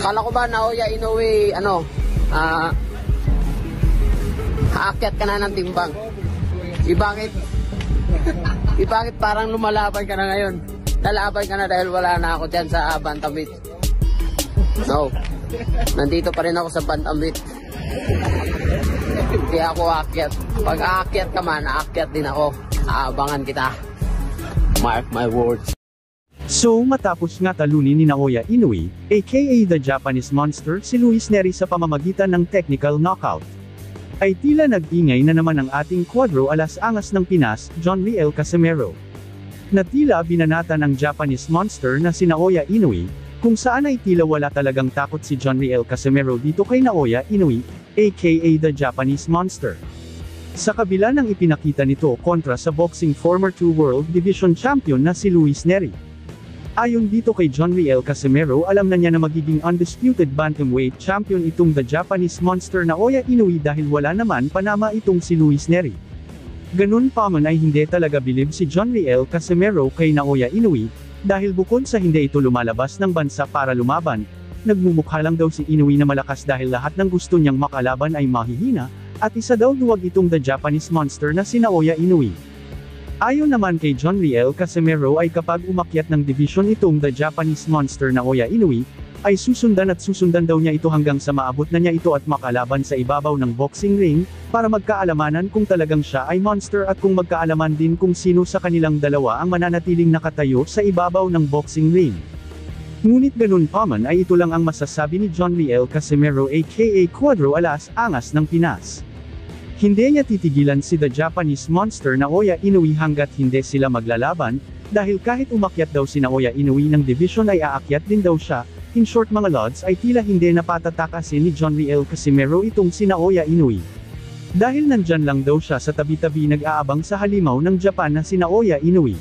Akala ko ba Naoya Inoue, aakyat ka na ng timbang? Bakit parang lumalaban ka na ngayon? Lalaban ka na dahil wala na ako dyan sa bantamweight. No. Nandito pa rin ako sa bantamweight. Hindi ako aakyat. Pag aakyat ka man, aakyat din ako. Aabangan kita. Mark my words. So matapos nga talunin ni Naoya Inoue, aka the Japanese Monster, si Luis Nery sa pamamagitan ng technical knockout, ay tila nag-ingay na naman ang ating kwadro alas angas ng Pinas, John Riel Casimero. Na tila binanata ng Japanese Monster na si Naoya Inoue, kung saan ay tila wala talagang takot si John Riel Casimero dito kay Naoya Inoue, aka the Japanese Monster. Sa kabila ng ipinakita nito kontra sa boxing former 2 World Division Champion na si Luis Nery. Ayon dito kay John Riel Casimero, alam na niya na magiging undisputed bantamweight champion itong the Japanese Monster Naoya Inoue dahil wala naman panama itong si Luis Nery. Ganun pa man ay hindi talaga bilib si John Riel Casimero kay Naoya Inoue, dahil bukod sa hindi ito lumalabas ng bansa para lumaban, nagmumukha lang daw si Inoue na malakas dahil lahat ng gusto niyang makalaban ay mahihina, at isa daw duwag itong the Japanese Monster na si Naoya Inoue. Ayon naman kay John Riel Casimero ay kapag umakyat ng division itong the Japanese Monster Naoya Inoue, ay susundan daw niya ito hanggang sa maabot na niya ito at makalaban sa ibabaw ng boxing ring, para magkaalamanan kung talagang siya ay monster at kung magkaalaman din kung sino sa kanilang dalawa ang mananatiling nakatayo sa ibabaw ng boxing ring. Ngunit ganun pa man ay ito lang ang masasabi ni John Riel Casimero aka Kwadro alas angas ng Pinas. Hindi niya titigilan si the Japanese Monster Naoya Inoue hanggat hindi sila maglalaban, dahil kahit umakyat daw si Naoya Inoue ng division ay aakyat din daw siya. In short mga lods ay tila hindi napatatakasin ni John Riel Casimero itong si Naoya Inoue. Dahil nandyan lang daw siya sa tabi-tabi nag-aabang sa halimaw ng Japan na si Naoya Inoue.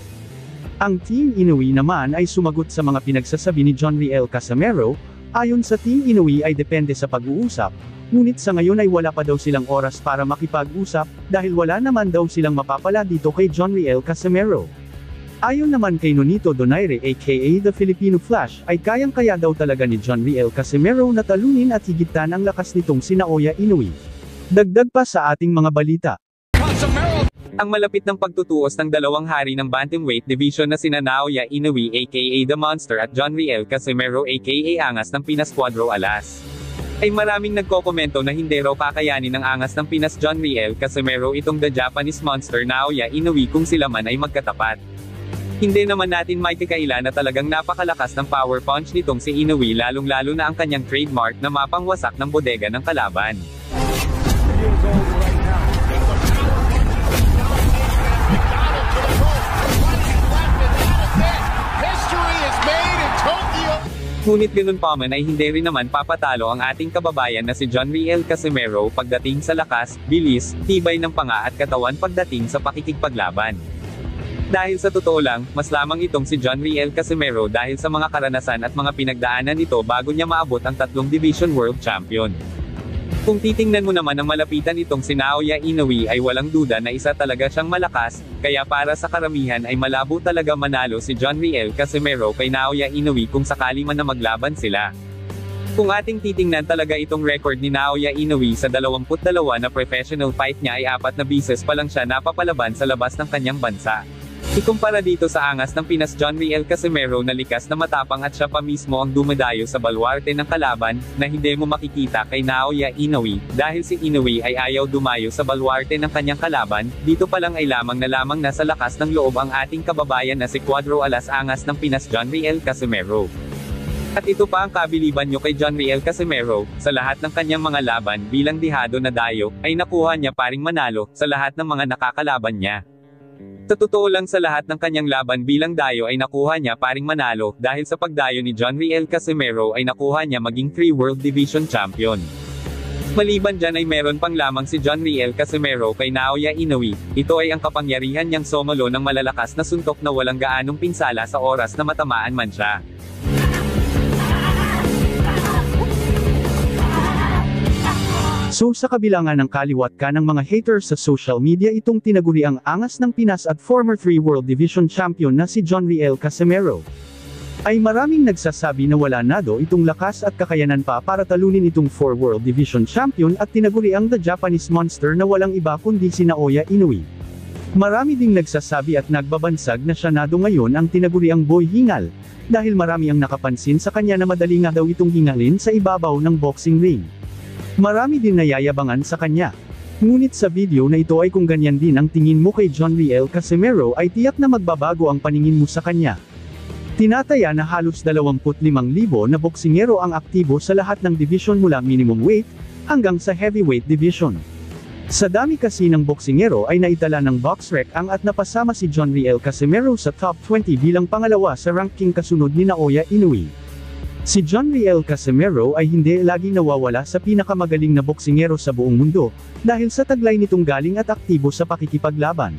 Ang Team Inoue naman ay sumagot sa mga pinagsasabi ni John Riel Casimero. Ayon sa Team Inoue ay depende sa pag-uusap. Ngunit sa ngayon ay wala pa daw silang oras para makipag-usap, dahil wala naman daw silang mapapala dito kay John Riel Casimero. Ayon naman kay Nonito Donaire aka The Filipino Flash, ay kayang-kaya daw talaga ni John Riel Casimero na talunin at higitan ang lakas nitong si Naoya Inoue. Dagdag pa sa ating mga balita. Ang malapit ng pagtutuos ng dalawang hari ng bantamweight division na sina Naoya Inoue aka The Monster at John Riel Casimero aka Angas ng Pinas Kwadro Alas, ay maraming nagkokomento na hindi raw kakayanin ng Angas ng Pinas John Riel Casimero itong the Japanese Monster Naoya Inoue kung sila man ay magkatapat. Hindi naman natin maikakaila na talagang napakalakas ng power punch nitong si Inoue, lalong-lalo na ang kanyang trademark na mapangwasak ng bodega ng kalaban. Ngunit ganun pa man ay hindi rin naman papatalo ang ating kababayan na si John Riel Casimero pagdating sa lakas, bilis, tibay ng panga at katawan pagdating sa pakikipaglaban. Dahil sa totoo lang, mas lamang itong si John Riel Casimero dahil sa mga karanasan at mga pinagdaanan nito bago niya maabot ang 3 Division World Champion. Kung titingnan mo naman ang malapitan itong si Naoya Inoue ay walang duda na isa talaga siyang malakas, kaya para sa karamihan ay malabo talaga manalo si John Riel Casimero kay Naoya Inoue kung sakali man na maglaban sila. Kung ating titingnan talaga itong record ni Naoya Inoue sa 22 na professional fight niya ay 4 na beses pa lang siya napapalaban sa labas ng kanyang bansa. Ikumpara dito sa Angas ng Pinas John Riel Casimero na likas na matapang at siya pa mismo ang dumadayo sa balwarte ng kalaban, na hindi mo makikita kay Naoya Inoue, dahil si Inoue ay ayaw dumayo sa balwarte ng kanyang kalaban. Dito pa lang ay lamang na sa lakas ng loob ang ating kababayan na si Kwadro alas Angas ng Pinas John Riel Casimero. At ito pa ang kabiliban nyo kay John Riel Casimero, sa lahat ng kanyang mga laban bilang dihado na dayo, ay nakuha niya paring manalo sa lahat ng mga nakakalaban niya. Sa totoo lang sa lahat ng kanyang laban bilang dayo ay nakuha niya paring manalo, dahil sa pagdayo ni John Riel Casimero ay nakuha niya maging 3 World Division Champion. Maliban dyan ay meron pang lamang si John Riel Casimero kay Naoya Inoue. Ito ay ang kapangyarihan niyang sumalo ng malalakas na suntok na walang gaanong pinsala sa oras na matamaan man siya. So sa kabila nga ng kaliwat ka ng mga haters sa social media, itong tinaguri ang Angas ng Pinas at former 3 World Division Champion na si John Riel Casimero. ay maraming nagsasabi na wala na daw itong lakas at kakayanan pa para talunin itong 4 World Division Champion at tinaguri ang The Japanese Monster na walang iba kundi si Naoya Inoue. Marami ding nagsasabi at nagbabansag na siya na daw ngayon ang tinaguri ang boy hingal, dahil marami ang nakapansin sa kanya na madali nga daw itong hingalin sa ibabaw ng boxing ring. Marami din nayayabangan sa kanya. Ngunit sa video na ito ay kung ganyan din ang tingin mo kay John Riel Casimero ay tiyak na magbabago ang paningin mo sa kanya. Tinataya na halos 25,000 na boksingero ang aktibo sa lahat ng division mula minimum weight, hanggang sa heavyweight division. Sa dami kasi ng boksingero ay naitala ng BoxRec ang at napasama si John Riel Casimero sa top 20 bilang pangalawa sa ranking kasunod ni Naoya Inoue. Si John Riel Casimero ay hindi lagi nawawala sa pinakamagaling na boksingero sa buong mundo, dahil sa taglay nitong galing at aktibo sa pakikipaglaban.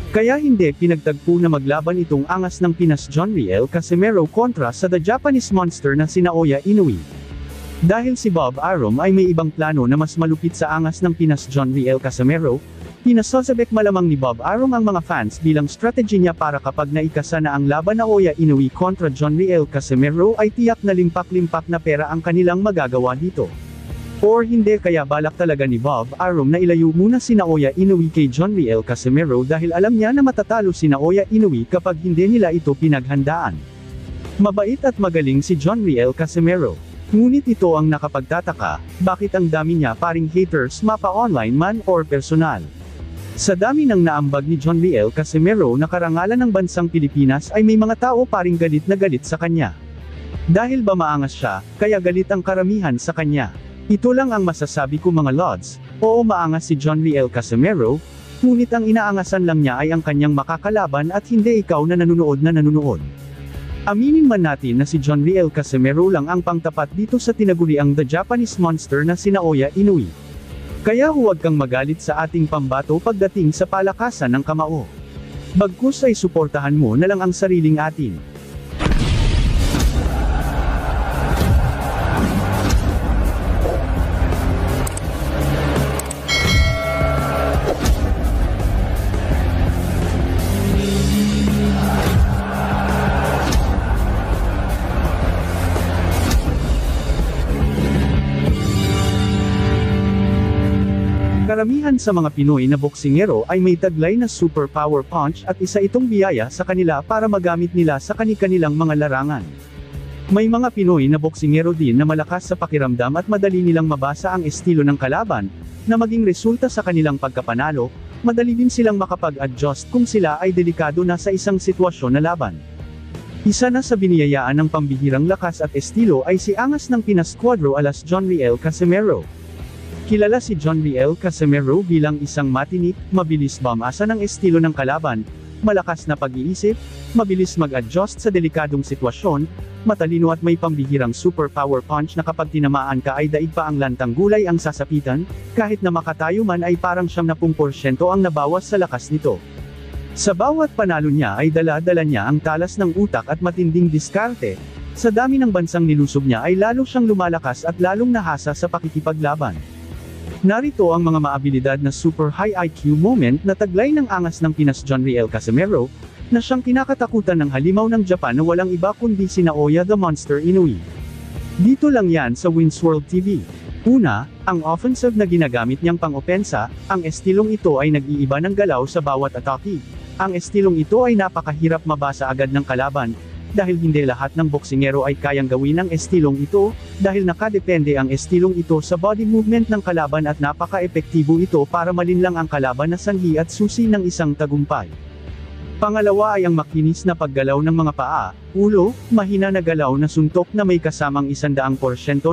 Kaya hindi pinagtagpo na maglaban itong angas ng Pinas John Riel Casimero kontra sa The Japanese Monster na si Naoya Inoue. Dahil si Bob Arum ay may ibang plano na mas malupit sa angas ng Pinas John Riel Casimero, pinasasabik malamang ni Bob Arum ang mga fans bilang strategy niya para kapag naikasa na ang laban Naoya Inoue kontra John Riel Casimero ay tiyak na limpak-limpak na pera ang kanilang magagawa dito. Or hindi kaya balak talaga ni Bob Arum na ilayo muna si Naoya Inoue kay John Riel Casimero dahil alam niya na matatalo si Naoya Inoue kapag hindi nila ito pinaghandaan. Mabait at magaling si John Riel Casimero. Ngunit ito ang nakapagtataka, bakit ang dami niya paring haters mapa online man or personal. Sa dami ng naambag ni John Riel Casimero na karangalan ng bansang Pilipinas ay may mga tao paring galit na galit sa kanya. Dahil ba maangas siya, kaya galit ang karamihan sa kanya. Ito lang ang masasabi ko mga lods, oo maangas si John Riel Casimero, ngunit ang inaangasan lang niya ay ang kanyang makakalaban at hindi ikaw na nanunood na nanunood. Aminin man natin na si John Riel Casimero lang ang pangtapat dito sa tinaguriang The Japanese Monster na si Naoya Inoue. Kaya huwag kang magalit sa ating pambato pagdating sa palakasan ng kamao. Bagkus ay suportahan mo na lang ang sariling atin. Karamihan sa mga Pinoy na boksingero ay may taglay na super power punch at isa itong biyaya sa kanila para magamit nila sa kani-kanilang mga larangan. May mga Pinoy na boksingero din na malakas sa pakiramdam at madali nilang mabasa ang estilo ng kalaban, na maging resulta sa kanilang pagkapanalo, madali din silang makapag-adjust kung sila ay delikado na sa isang sitwasyon na laban. Isa na sa biniyayaan ng pambihirang lakas at estilo ay si angas ng Pinas Cuadro alas John Riel Casimero. Kilala si John Riel Casimero bilang isang matinik, mabilis bumasa ng estilo ng kalaban, malakas na pag-iisip, mabilis mag-adjust sa delikadong sitwasyon, matalino at may pambihirang super power punch na kapag tinamaan ka ay daig pa ang lantang gulay ang sasapitan, kahit na makatayo man ay parang 70% ang nabawas sa lakas nito. Sa bawat panalo niya ay dala-dala niya ang talas ng utak at matinding diskarte. Sa dami ng bansang nilusob niya ay lalo siyang lumalakas at lalong nahasa sa pakikipaglaban. Narito ang mga maabilidad na super high IQ moment na taglay ng angas ng Pinas John Riel Casimero, na siyang kinakatakutan ng halimaw ng Japan na walang iba kundi si Naoya the Monster Inoue. Dito lang yan sa Wins World TV. Una, ang offensive na ginagamit niyang pang-opensa, ang estilong ito ay nag-iiba ng galaw sa bawat atake. Ang estilong ito ay napakahirap mabasa agad ng kalaban, dahil hindi lahat ng boksingero ay kayang gawin ang estilong ito, dahil nakadepende ang estilong ito sa body movement ng kalaban at napaka-epektibo ito para malinlang ang kalaban na sanhi at susi ng isang tagumpay. Pangalawa ay ang makinis na paggalaw ng mga paa, ulo, mahina na galaw na suntok na may kasamang 100%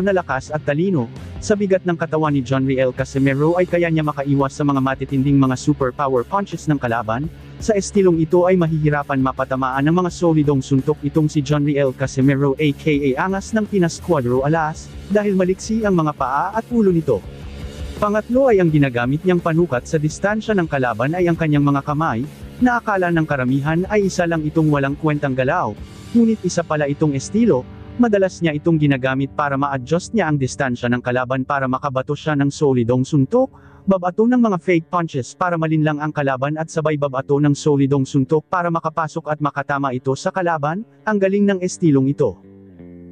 na lakas at talino. Sa bigat ng katawan ni John Riel Casimero ay kaya niya makaiwas sa mga matitinding mga super power punches ng kalaban. Sa estilong ito ay mahihirapan mapatamaan ng mga solidong suntok itong si John Riel Casimero aka angas ng Pinas Cuadro alas, dahil maliksi ang mga paa at ulo nito. Pangatlo ay ang ginagamit niyang panukat sa distansya ng kalaban ay ang kanyang mga kamay, na akala ng karamihan ay isa lang itong walang kwentang galaw, ngunit isa pala itong estilo. Madalas niya itong ginagamit para ma-adjust niya ang distansya ng kalaban para makabato siya ng solidong suntok, Babato ng mga fake punches para malinlang ang kalaban at sabay babato ng solidong suntok para makapasok at makatama ito sa kalaban, ang galing ng estilong ito.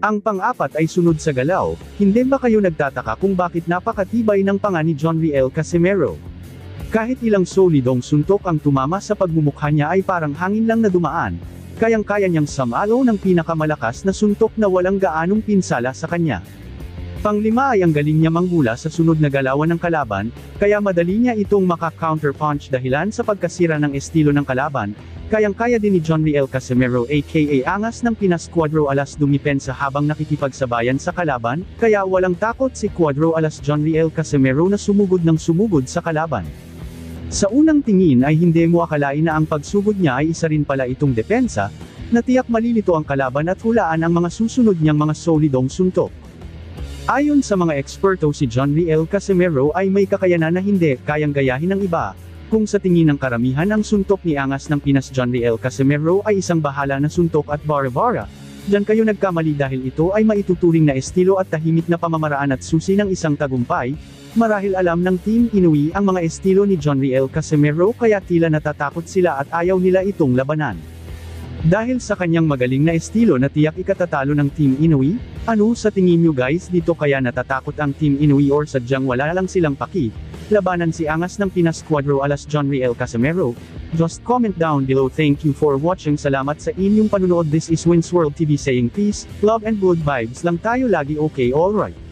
Ang pang-apat ay sunod sa galaw, hindi ba kayo nagtataka kung bakit napakatibay ng panga ni John Riel Casimero? Kahit ilang solidong suntok ang tumama sa pagmumukha niya ay parang hangin lang na dumaan, kayang-kaya niyang samalo ng pinakamalakas na suntok na walang gaanong pinsala sa kanya. Panglima ay ang galing niya manghula sa sunod na galawan ng kalaban, kaya madali niya itong maka-counterpunch dahilan sa pagkasira ng estilo ng kalaban, kayang-kaya din ni John Riel Casimero aka Angas ng Pinas Cuadro Alas dumipensa habang nakikipagsabayan sa kalaban, kaya walang takot si Cuadro Alas John Riel Casimero na sumugod ng sumugod sa kalaban. Sa unang tingin ay hindi mo akalain na ang pagsugod niya ay isa rin pala itong depensa, na tiyak malilito ang kalaban at hulaan ang mga susunod niyang mga solidong suntok. Ayon sa mga eksperto si John Riel Casimero ay may kakayanan na hindi kayang gayahin ng iba, kung sa tingin ng karamihan ang suntok ni Angas ng Pinas John Riel Casimero ay isang bahala na suntok at bara-bara, diyan kayo nagkamali dahil ito ay maituturing na estilo at tahimik na pamamaraan at susi ng isang tagumpay, marahil alam ng Team Inuwi ang mga estilo ni John Riel Casimero kaya tila natatakot sila at ayaw nila itong labanan. Dahil sa kanyang magaling na estilo na tiyak ikatatalo ng Team Inuwi, ano sa tingin nyo guys dito kaya natatakot ang Team Inuwi or sadyang wala lang silang paki, labanan si Angas ng Pinas Cuadro Alas John Riel Casimero? Just comment down below. Thank you for watching. Salamat sa inyong panunood. This is Wins World TV saying peace, love and good vibes lang tayo lagi. Okay, alright.